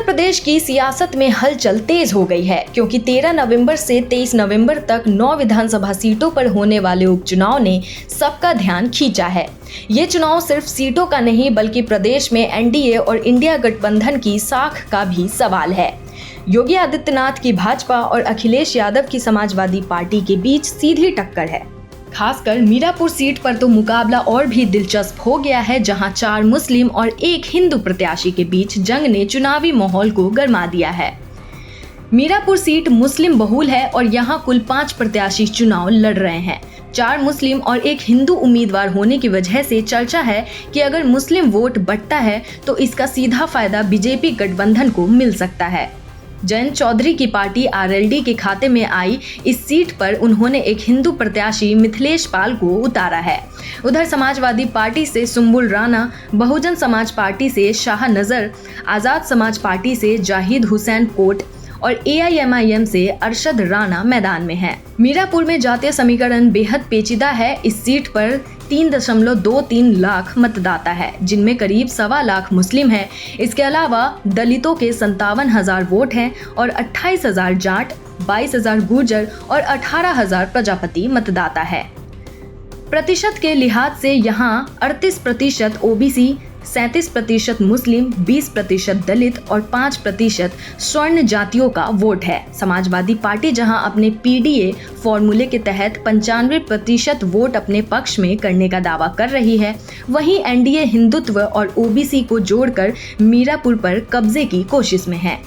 प्रदेश की सियासत में हलचल तेज हो गई है क्योंकि 13 नवंबर से 23 नवंबर तक 9 विधानसभा सीटों पर होने वाले उपचुनाव ने सबका ध्यान खींचा है। ये चुनाव सिर्फ सीटों का नहीं बल्कि प्रदेश में एनडीए और इंडिया गठबंधन की साख का भी सवाल है। योगी आदित्यनाथ की भाजपा और अखिलेश यादव की समाजवादी पार्टी के बीच सीधी टक्कर है। खासकर मीरापुर सीट पर तो मुकाबला और भी दिलचस्प हो गया है, जहां 4 मुस्लिम और 1 हिंदू प्रत्याशी के बीच जंग ने चुनावी माहौल को गर्मा दिया है। मीरापुर सीट मुस्लिम बहुल है और यहां कुल 5 प्रत्याशी चुनाव लड़ रहे हैं। 4 मुस्लिम और 1 हिंदू उम्मीदवार होने की वजह से चर्चा है कि अगर मुस्लिम वोट बढ़ता है तो इसका सीधा फायदा बीजेपी गठबंधन को मिल सकता है। जयंत चौधरी की पार्टी आरएलडी के खाते में आई इस सीट पर उन्होंने एक हिंदू प्रत्याशी मिथिलेश पाल को उतारा है। उधर समाजवादी पार्टी से सुंबुल राणा, बहुजन समाज पार्टी से शाह नजर, आजाद समाज पार्टी से जाहिद हुसैन कोट और एआईएमआईएम से अरशद राणा मैदान में है। मीरापुर में जातीय समीकरण बेहद पेचीदा है। इस सीट पर 3.23 लाख मतदाता है, जिनमें करीब 1.25 लाख मुस्लिम हैं। इसके अलावा दलितों के 57,000 वोट हैं और 28,000 जाट, 22,000 गुर्जर और 18,000 प्रजापति मतदाता है। प्रतिशत के लिहाज से यहाँ 38% ओबीसी, 37% मुस्लिम, 20% दलित और 5% स्वर्ण जातियों का वोट है। समाजवादी पार्टी जहां अपने पीडीए फॉर्मूले के तहत 95% वोट अपने पक्ष में करने का दावा कर रही है, वहीं एनडीए हिंदुत्व और ओबीसी को जोड़कर मीरापुर पर कब्जे की कोशिश में है।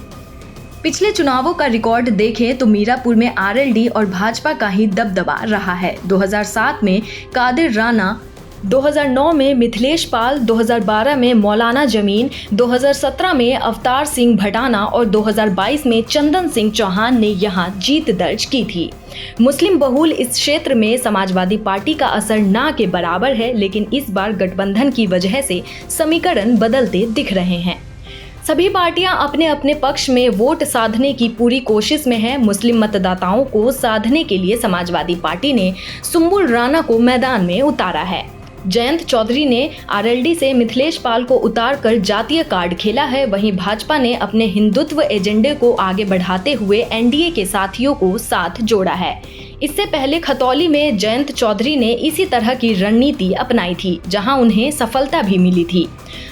पिछले चुनावों का रिकॉर्ड देखें तो मीरापुर में आरएलडी और भाजपा का ही दबदबा रहा है। 2007 में कादिर राणा, 2009 में मिथिलेश पाल, 2012 में मौलाना जमीन, 2017 में अवतार सिंह भटाना और 2022 में चंदन सिंह चौहान ने यहां जीत दर्ज की थी। मुस्लिम बहुल इस क्षेत्र में समाजवादी पार्टी का असर ना के बराबर है, लेकिन इस बार गठबंधन की वजह से समीकरण बदलते दिख रहे हैं। सभी पार्टियां अपने अपने पक्ष में वोट साधने की पूरी कोशिश में हैं। मुस्लिम मतदाताओं को साधने के लिए समाजवादी पार्टी ने सुंबुल राणा को मैदान में उतारा है। जयंत चौधरी ने आरएलडी से मिथिलेश पाल को उतारकर जातीय कार्ड खेला है। वहीं भाजपा ने अपने हिंदुत्व एजेंडे को आगे बढ़ाते हुए एनडीए के साथियों को साथ जोड़ा है। इससे पहले खतौली में जयंत चौधरी ने इसी तरह की रणनीति अपनाई थी, जहां उन्हें सफलता भी मिली थी।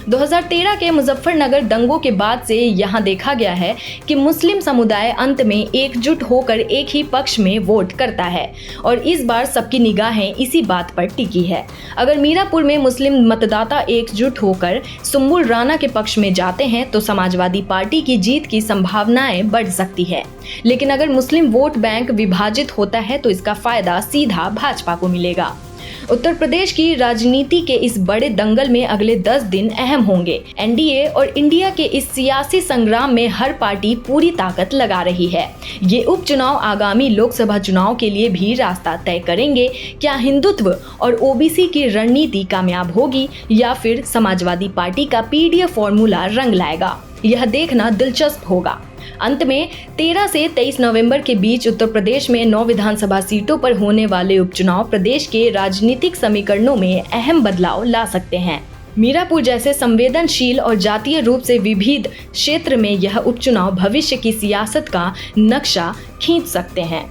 2013 के मुजफ्फरनगर दंगों के बाद से यहां देखा गया है कि मुस्लिम समुदाय अंत में एकजुट होकर एक ही पक्ष में वोट करता है और इस बार सबकी निगाहें इसी बात पर टिकी है। अगर मीरापुर में मुस्लिम मतदाता एकजुट होकर सुंबुल राणा के पक्ष में जाते हैं तो समाजवादी पार्टी की जीत की संभावनाएं बढ़ सकती है, लेकिन अगर मुस्लिम वोट बैंक विभाजित होता है तो इसका फायदा सीधा भाजपा को मिलेगा। उत्तर प्रदेश की राजनीति के इस बड़े दंगल में अगले 10 दिन अहम होंगे। एनडीए और इंडिया के इस सियासी संग्राम में हर पार्टी पूरी ताकत लगा रही है। ये उपचुनाव आगामी लोकसभा चुनाव के लिए भी रास्ता तय करेंगे। क्या हिंदुत्व और ओबीसी की रणनीति कामयाब होगी या फिर समाजवादी पार्टी का पीडीए फॉर्मूला रंग लाएगा, यह देखना दिलचस्प होगा। अंत में 13 से 23 नवंबर के बीच उत्तर प्रदेश में 9 विधानसभा सीटों पर होने वाले उपचुनाव प्रदेश के राजनीतिक समीकरणों में अहम बदलाव ला सकते हैं। मीरापुर जैसे संवेदनशील और जातीय रूप से विविध क्षेत्र में यह उपचुनाव भविष्य की सियासत का नक्शा खींच सकते हैं।